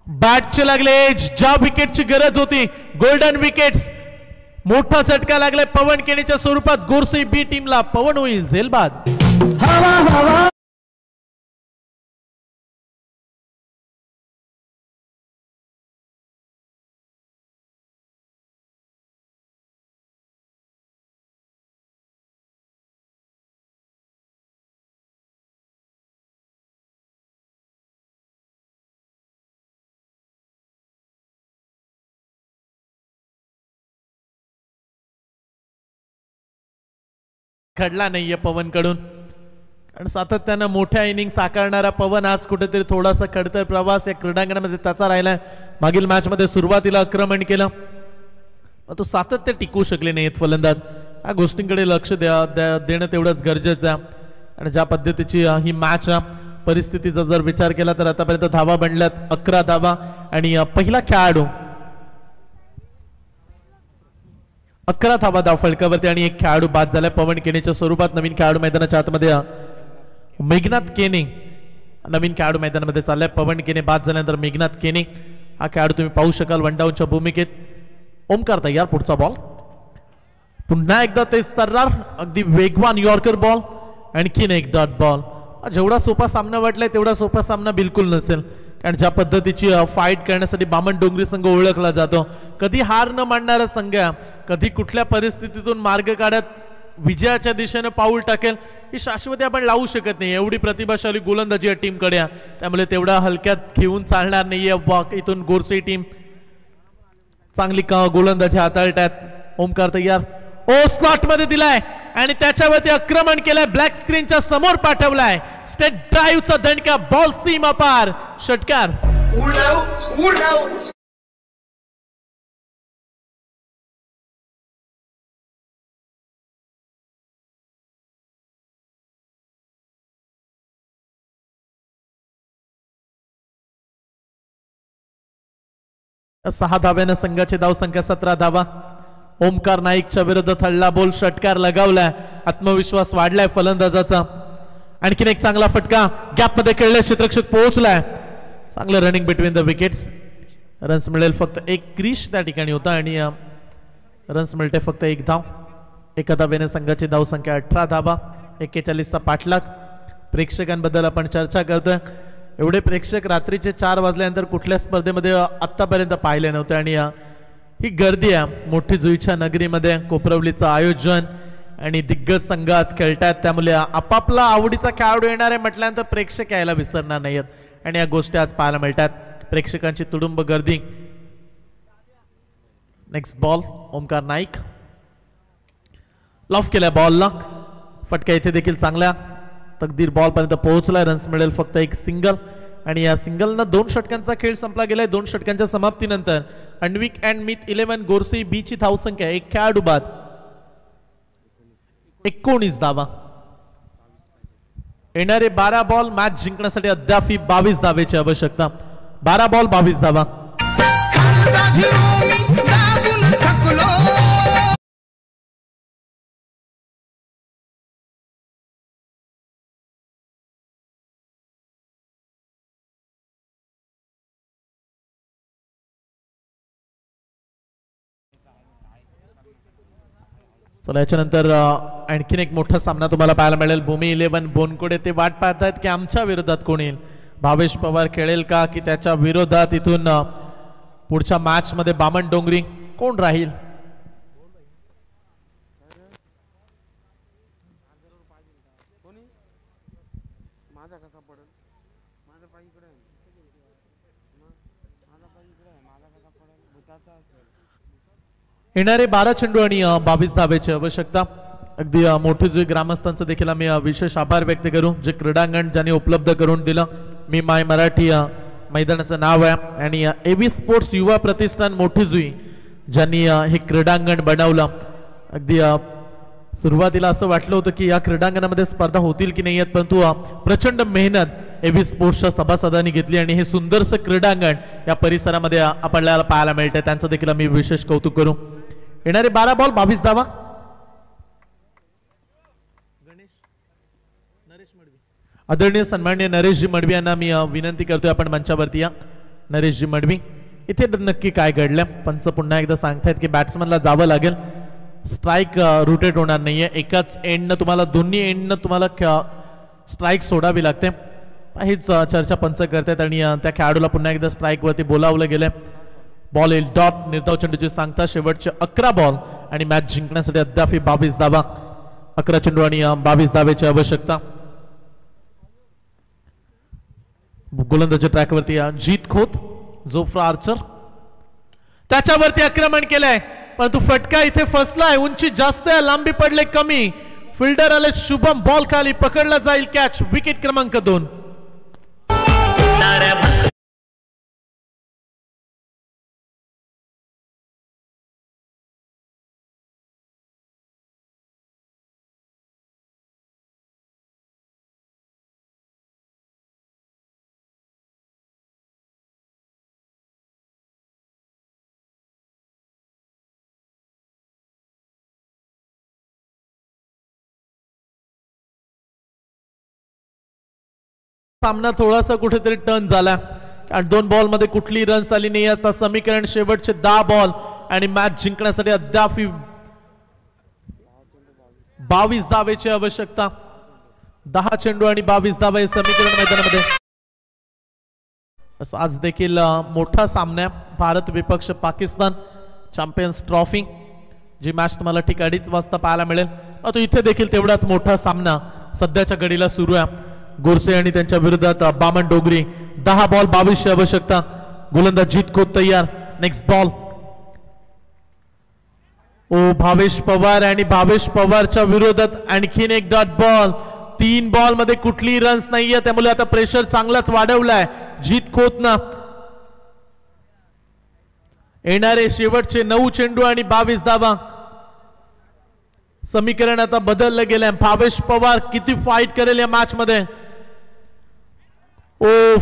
बॅटचे लागले एज, ज्या विकेटची गरज होती, गोल्डन विकेट्स. मोठा झटका लागलाय पवन केणीच्या स्वरूपात गोरसई बी टीमला. पवन होईल झेलबाद. घडला नाहीये पवन कडून, कारण सातत्यानं मोठ्या इनिंग साकारणारा पवन आज कुठेतरी थोडासा खडतर प्रवास या क्रीडांगणामध्ये त्याचा राहिलाय. मागील मॅच मध्ये सुरुवातीला आक्रमण केलं, पण तो सातत्य टिकवू शकले नाहीत फलंदाज. या गोष्टींकडे लक्ष देणं तेवढंच गरजेचं आहे. आणि ज्या पद्धतीची ही मॅच परिस्थितीचा जर विचार केला तर आतापर्यंत धावा बनल्यात 11 धावा आणि पहिला खेळाडू 11 धावा धाव फलकावरती आणि एक खेळाडू बाद झालाय पवन केनेच्या स्वरूपात. नवीन खेळाडू मैदानाच्या आतमध्ये मेघनाथ केने नवीन खेळाडू मैदानामध्ये चाललाय. पवन केने बाद झाल्यानंतर मेघनाथ केने हा खेळाडू तुम्ही पाहू शकाल वनडाऊनच्या भूमिकेत. ओमकार तयार. पुढचा बॉल पुन्हा एकदा तेज तर्रार, अगदी वेगवान यॉर्कर बॉल, आणखीन एक डॉट बॉल. जेवढा सोपा सामना वाटलाय तेवढा सोपा सामना बिलकुल नसेल, कारण ज्या पद्धतीची फाईट करण्यासाठी बामण-डोंगरी संघ ओळखला जातो, कधी हार न मानणारा संघ, कधी कुठल्या परिस्थितीतून मार्ग काढत विजयाच्या दिशेने पाऊल टाकेल ही शाश्वती आपण लावू शकत नाही. एवढी प्रतिभाशाली गोलंदाजी या टीमकडे, त्यामुळे तेवढा हलक्यात घेऊन चालणार नाहीये. इथून गोरसे टीम चांगली गोलंदाजी हाताळतात. ओमकार तयार, स्लॉट मध्ये दिलाय आणि त्याच्यावरती आक्रमण केलंय, ब्लॅक स्क्रीनच्या समोर पाठवलाय, स्टेट ड्राईव्हचा दणका, बॉल सीमा पार, षटकार. सहा धाव्यानं संघाची धावसंख्या 17 धावा. ओमकार नाईकच्या विरोधात हल्ला बोल, षटकार लगावलाय, आत्मविश्वास वाढलाय फलंदाजाचा. आणखीन एक चांगला फटका गॅप मध्ये खेळलाय, क्षेत्ररक्षक पोहोचलाय, चांगलं running between the wickets. Runs मिळेल फक्त एक, क्रिश त्या ठिकाणी होता आणि रन्स मिळते फक्त एक धाव. एका धाव्याने संघाची धावसंख्या 18 धावा, 41चा पाठलाग. प्रेक्षकांबद्दल आपण चर्चा करतोय. एवढे प्रेक्षक रात्रीचे 4 वाजल्यानंतर कुठल्या स्पर्धेमध्ये आतापर्यंत पाहिले नव्हते आणि ही गर्दी आहे मोठी जुईच्या नगरीमध्ये. कोपरवलीचं आयोजन आणि दिग्गज संघ आज खेळतात, त्यामुळे आपापला आवडीचा खेळाडू येणार आहे म्हटल्यानंतर प्रेक्षक यायला विसरणार नाहीत आणि या गोष्टी आज पाहायला मिळतात. प्रेक्षकांची तुडुंब गर्दी. Next ball, Omkar Naik loaf केल्या बॉलला, फटका इथे देखील चांगला, तकदीर बॉल पर्यंत पोहोचलाय. रन्स मिळेल फक्त एक सिंगल आणि या सिंगलनं 2 षटकांचा खेळ संपला गेलाय. 2 षटकांच्या समाप्तीनंतर अण्विक अँड मिथ 11 गोरसी बी ची धावसंख्या, एक खेळाडू बाद, 19 धावा. येणारे 12 बॉल मॅच जिंकण्यासाठी अद्याप 22 धावेची आवश्यकता. 12 बॉल 22 धावा. चला याच्यानंतर आणखीन एक मोठा सामना तुम्हाला पाहायला मिळेल. भूमी 11 बोनकोडे ते वाट पाहतायत की आमच्या विरोधात कोण येईल. भावेश पवार खेळेल का की त्याच्या विरोधात इथून पुढच्या मॅच मध्ये बामण-डोंगरी कोण राहील. येणारे 12 चेंडू आणि 22 धावेची आवश्यकता. अगदी मोठी जुई ग्रामस्थांचं देखील आम्ही विशेष आभार व्यक्त करू, जे क्रीडांगण ज्यांनी उपलब्ध करून दिलं. मी माय मराठी मैदानाचं नाव आहे आणि एव्ही स्पोर्ट्स युवा प्रतिष्ठान मोठी जुई ज्यांनी हे क्रीडांगण बनवलं. अगदी सुरुवातीला असं वाटलं होतं की या क्रीडांगणामध्ये स्पर्धा होतील की नाही, परंतु प्रचंड मेहनत एव्ही स्पोर्ट्सच्या सभासदांनी घेतली आणि हे सुंदरसं क्रीडांगण या परिसरामध्ये आपल्याला पाहायला मिळतंय. त्यांचं देखील आम्ही विशेष कौतुक करू. येणारे 12 बॉल 22 धावा. आदरणीय सन्माननीय नरेशजी मडवी यांना मी विनंती करतोय आपण मंचावरती या. नरेशजी मडवी, इथे नक्की काय घडलं? पंच पुन्हा एकदा सांगतायत की बॅट्समनला जावं लागेल, स्ट्राईक रोटेट होणार नाहीये, एकाच एंडनं तुम्हाला, दोन्ही एंडनं तुम्हाला स्ट्राईक सोडावी लागते. हीच चर्चा पंच करतायत आणि त्या खेळाडूला पुन्हा एकदा स्ट्राईक वरती बोलावलं गेलंय. बॉल येईल डॉट. निर्धाव चेंडूची सांगता शेवटचे 11 बॉल आणि मॅच जिंकण्यासाठी अद्याप 22 धावा. 11 चेंडू आणि 22 धावेची आवश्यकता. गोलंदाजी ट्रॅकवरती जीत खोत, जोफ्रा आर्चर त्याच्यावरती आक्रमण केलंय, परंतु फटका इथे फसलाय. उंची जास्त आहे, लांबी पडले कमी. फिल्डर आले शुभम, बॉल खाली, पकडला जाईल कॅच. विकेट क्रमांक 2. सामना थोडासा कुठेतरी टर्न झाला आणि 2 बॉल मध्ये कुठली रन्स आली नाही. आता समीकरण शेवटचे 10 बॉल आणि मॅच जिंकण्यासाठी अद्याप 22 धावेची आवश्यकता. 10 चेंडू आणि 22 धावा हे समीकरण मैदानामध्ये. आज देखील मोठा सामना भारत विपक्ष पाकिस्तान चॅम्पियन्स ट्रॉफी, जी मॅच तुम्हाला ठीक 2:30 वाजता पाहायला मिळेल. तो इथे देखील तेवढाच मोठा सामना सध्याच्या घडीला सुरू आहे. गोरसे आणि त्यांच्या विरोधात बामन डोगरी. 10 बॉल 22 ची आवश्यकता. गोलंदाज जीत खोत तयार. Next ball. भावेश पवार आणि भावेश पवारच्या विरोधात आणखीन एक डॉट बॉल. 3 बॉल मध्ये कुठलीही रन्स नाहीये, त्यामुळे आता प्रेशर चांगलाच वाढवलाय जीत खोतना. येणारे शेवटचे 9 चेंडू आणि 22 धावा. समीकरण आता बदललं गेलंय. भावेश पवार किती फाईट करेल या मॅच मध्ये.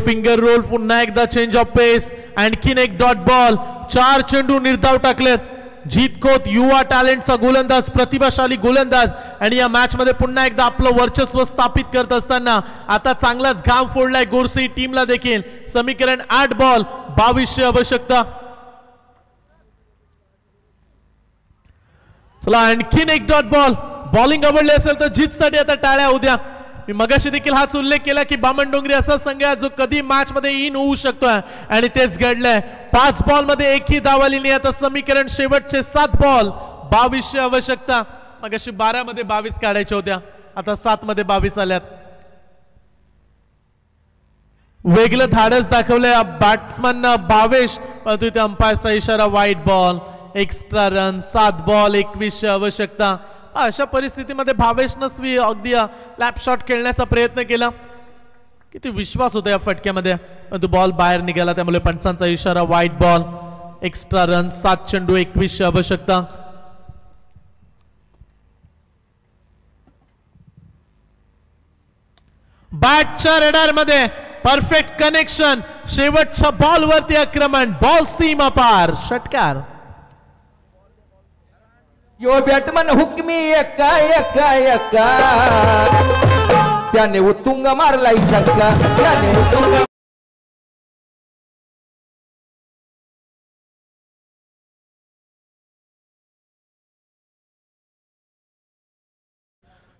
Finger roll. पुन्हा एकदा चेंज ऑफ पेस. आणखीन एक डॉट बॉल. 4 चेंडू निर्धाव टाकलेत. जीत खोत युवा टॅलेंटचा गोलंदाज, प्रतिभाशाली गोलंदाज, आणि या मॅच मध्ये पुन्हा एकदा आपलं वर्चस्व स्थापित करत असताना आता चांगलाच घाम फोडलाय गोरसे टीमला देखील. समीकरण 8 बॉल 22 ची आवश्यकता. चला आणखीन एक डॉट बॉल. बॉलिंग आवडली असेल तर जीत साठी आता टाळ्या उद्या. मी मगाशी देखील हाच उल्लेख केला की बामन डोंगरी असा संघ आहे जो कधी मॅच मध्ये इन होऊ शकतोय, आणि तेच घडलंय. 5 बॉल मध्ये एकही धाव आली नाही. आता समीकरण शेवटचे 7 बॉल 22 ची आवश्यकता. मगाशी 12 मध्ये 22 काढायच्या होत्या, आता 7 मध्ये 22 आल्यात. वेगळं धाडस दाखवलंय बॅट्समन भावेश, परंतु इथे अंपायरचा इशारा वाईट बॉल. Extra run. 7 बॉल 21 ची आवश्यकता. अशा परिस्थितीमध्ये भावेशनच अगदी लॅप शॉट खेळण्याचा प्रयत्न केला. किती विश्वास होता या फटक्यामध्ये, परंतु बॉल बाहेर निघाला, त्यामुळे पंचांचा इशारा वाईट बॉल. Extra run. 7 चेंडू 21 ची आवश्यकता. बॅटच्या रेडार मध्ये परफेक्ट कनेक्शन. शेवटच्या बॉल वरती आक्रमण. बॉल सीमा पार. षटकार. यो बॅटमन हुकमी एका एका एका, त्याने उत्तुंग मारला छक्का. त्याने उत्तुंग.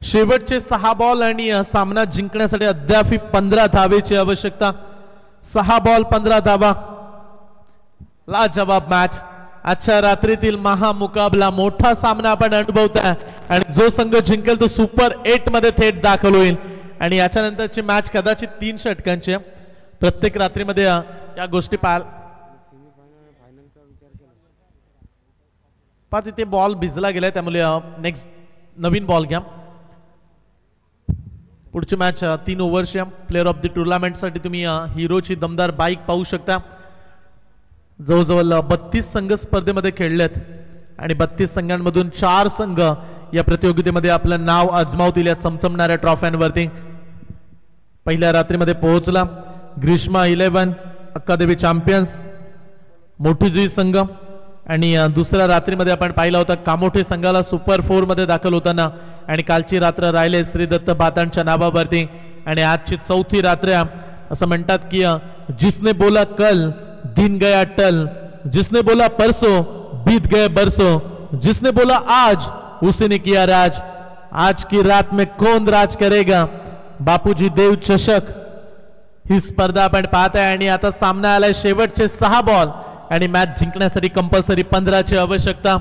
शेवटचे 6 बॉल आणि सामना जिंकण्यासाठी अद्याप 15 धावेची आवश्यकता. 6 बॉल 15 धावा. लाजवाब मॅच. आजच्या रात्रीतील महामुकाबला, मोठा सामना आपण अनुभवताय, आणि जो संघ जिंकेल तो सुपर 8 मध्ये थेट दाखल होईल. आणि याच्यानंतरची मॅच कदाचित 3 षटकांची. प्रत्येक रात्रीमध्ये या गोष्टी पहा. तिथे बॉल भिजला गेलाय, त्यामुळे नेक्स्ट नवीन बॉल घ्या. पुढची मॅच 3 ओव्हरची. प्लेअर ऑफ द टुर्नामेंट साठी तुम्ही हिरोची दमदार बाईक पाहू शकता. जवळजवळ 32 संघ स्पर्धेमध्ये खेळलेत, आणि 32 संघांमधून 4 संघ या प्रतियोगितेमध्ये आपलं नाव आजमावतील या चमचमणाऱ्या ट्रॉफ्यांवरती. पहिल्या रात्रीमध्ये पोहोचला ग्रीष्मा 11 अक्कादेवी चॅम्पियन्स मोठीजुई संघ, आणि दुसऱ्या रात्रीमध्ये आपण पाहिला होता कामोठे संघाला सुपर 4 मध्ये दाखल होताना. आणि कालची रात्र राहिले श्री दत्त बातांच्या नावावरती, आणि आजची 4थी रात्र. असं म्हणतात की जिसने बोला कल दिन गया टल, जिसने बोला परसों बीत गए बरसों, जिसने बोला आज उसी ने किया राज. आज की रात में कौन राज करेगा. बापूजी देव चषक ही स्पर्धा आपण पाहताय, आणि आता सामना आलाय शेवटचे 6 बॉल, आणि मॅच जिंकण्यासाठी कंपल्सरी 15 ची आवश्यकता.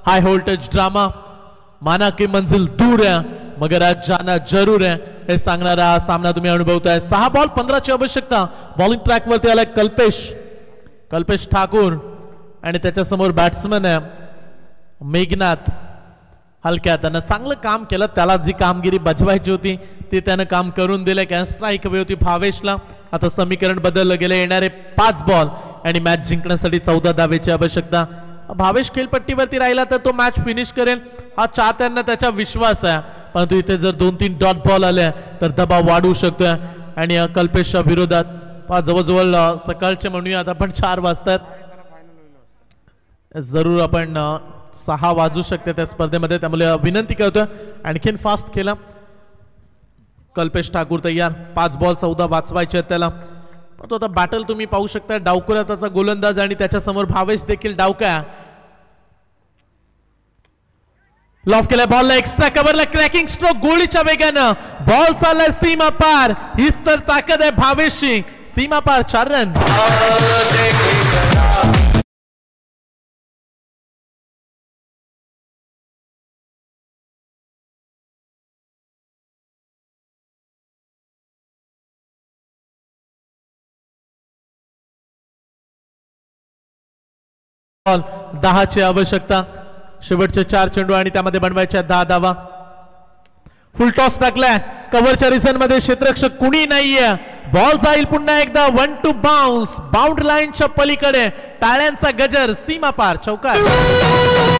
High voltage drama. माना की मंजिल दूर है मगर आज जाना जरूर है, हे सांगणारा हा सामना तुम्ही अनुभवताय. 6 बॉल 15 ची आवश्यकता. बॉलिंग ट्रॅक वरती आलाय कल्पेश ठाकूर, आणि त्याच्या समोर बॅट्समन आहे मेघनाथ हलक्या. त्यानं चांगलं काम केलं. त्याला जी कामगिरी बजवायची होती ती त्यानं काम करून दिलं. कॅन स्ट्राईक हवी होती भावेशला. आता समीकरण बदललं गेलं. येणारे 5 बॉल आणि मॅच जिंकण्यासाठी 14 धावेची आवश्यकता. भावेश खेळपट्टीवरती राहिला तर तो मॅच फिनिश करेल हा चाहत्यांना त्याचा विश्वास आहे, परंतु इथे जर 2-3 डॉट बॉल आले तर दबाव वाढू शकतोय. आणि कल्पेशच्या विरोधात जवळजवळ सकाळचे म्हणूयात आपण 4 वाजतात, जरूर आपण 6 वाजू शकते त्या स्पर्धेमध्ये. त्यामुळे विनंती करतोय आणखीन फास्ट खेळा. कल्पेश ठाकूर तयार. 5 बॉल 14 वाचवायचे आहेत त्याला. तो आता बॅटल तुम्ही पाहू शकता. डावकुरा त्याचा गोलंदाज आणि त्याच्या समोर भावेश देखील डावका. लॉफ केलाय बॉलला एक्स्ट्रा कव्हरला क्रॅकिंग स्ट्रोक गोळीच्या वेगानं बॉल चाललाय सीमा पार. हीच तर ताकद आहे भावेशची. सीमा पार 4 रन. बॉल 10ची आवश्यकता. शेवटचे 4 चेंडू आणि त्यामध्ये बनवायच्या 10 धावा. फुल टॉस टाकलाय कव्हरच्या रिझन मध्ये. क्षेत्ररक्षक कुणी नाहीये. बॉल जाईल पुन्हा एकदा 1-2 बाउन्स बाउंड्री लाईनच्या पलीकडे. टाळ्यांचा गजर. सीमा पार चौकार.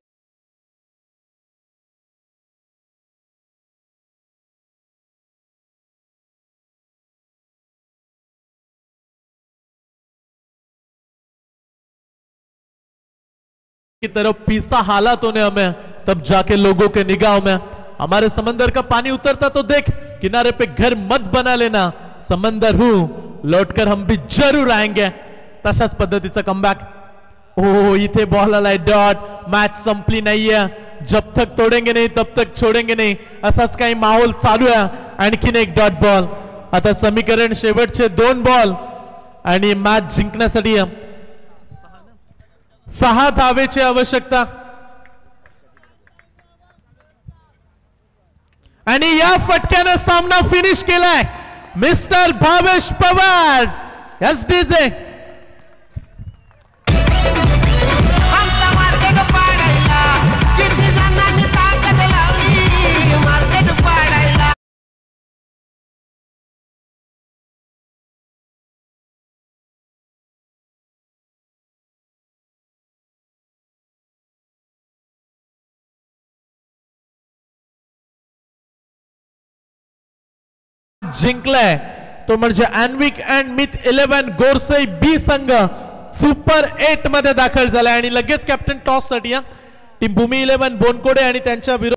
की तरफ पीसा हालात होने हमें तब जाके लोगों के निगाह में. हमारे समंदर का पानी उतरता तो देख. किनारे पे घर मत बना लेना. समंदर हूं लौटकर हम भी जरूर आएंगे. तशाच पद्धतीचा कमबॅक. ओ इथे बॉल आलाय डॉट. मॅच संपली नाहीये. जब तक तोडेंगे नहीं तब तक छोडेंगे नहीं असाच काही माहोल चालू आहे. आणखीन एक डॉट बॉल. आता समीकरण शेवटचे 2 बॉल आणि मॅच जिंकण्यासाठी 6 धावेची आवश्यकता. आणि या फटक्याने सामना फिनिश केलाय मिस्टर भावेश पवार. एसडीजे जिंकलाय तो म्हणजे अॅन्विक अँड मिथ 11 गोरसई बी संघ सुपर 8 मध्ये दाखल झालाय. आणि लगेच कॅप्टन टॉस साठी टीम भूमी 11 बोनकोडे आणि त्यांच्या